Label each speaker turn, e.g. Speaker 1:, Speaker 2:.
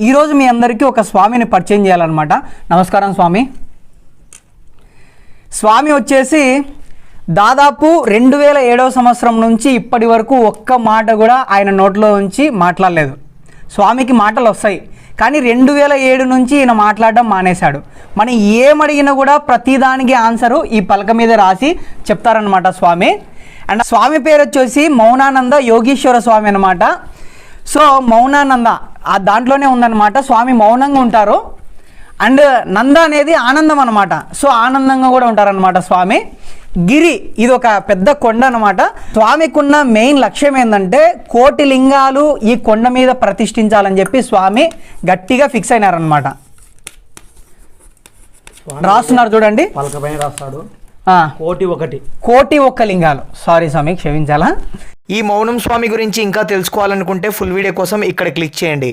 Speaker 1: ఈరోజు మీ అందరికీ ఒక స్వామిని పరిచయం చేయాలన్నమాట. నమస్కారం స్వామి. స్వామి వచ్చేసి దాదాపు 2007వ సంవత్సరం నుంచి ఇప్పటి వరకు ఒక్క మాట కూడా ఆయన నోట్లో నుంచి మాట్లాడలేదు. స్వామికి మాటలు వస్తాయి, కానీ 2007 నుంచి ఈయన మాట్లాడడం మానేశాడు. మనం ఏమడిగినా కూడా ప్రతిదానికి ఆన్సరు ఈ పలక మీద రాసి చెప్తారనమాట స్వామి. అండ్ స్వామి పేరు వచ్చేసి మౌనానంద యోగీశ్వర స్వామి అనమాట. సో మౌనానంద ఆ దాంట్లోనే ఉందన్నమాట. స్వామి మౌనంగా ఉంటారు. అండ్ నంద అనేది ఆనందం అనమాట. సో ఆనందంగా కూడా ఉంటారనమాట స్వామి. గిరి ఇది ఒక పెద్ద కొండ అనమాట. స్వామికి ఉన్న మెయిన్ లక్ష్యం ఏంటంటే కోటి లింగాలు ఈ కొండ మీద ప్రతిష్ఠించాలని చెప్పి స్వామి గట్టిగా ఫిక్స్ అయినారనమాట. రాస్తున్నారు చూడండి,
Speaker 2: పలకపైన రాస్తాడు.
Speaker 1: కోటి ఒక్క లింగాలు. సారీ స్వామి, క్షమించాలా.
Speaker 3: ఈ మౌనం స్వామి గురించి ఇంకా తెలుసుకోవాలనుకుంటే ఫుల్ వీడియో కోసం ఇక్కడ క్లిక్ చేయండి.